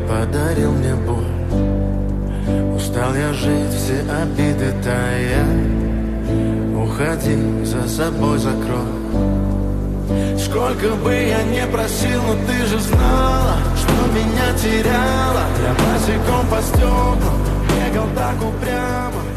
подарил мне боль. Устал я жить, все обиды тая. Уходи, за собой закрой. Сколько бы я не просил, но ты же знала, что меня теряла. Я босиком по стеклам бегал так упрямо.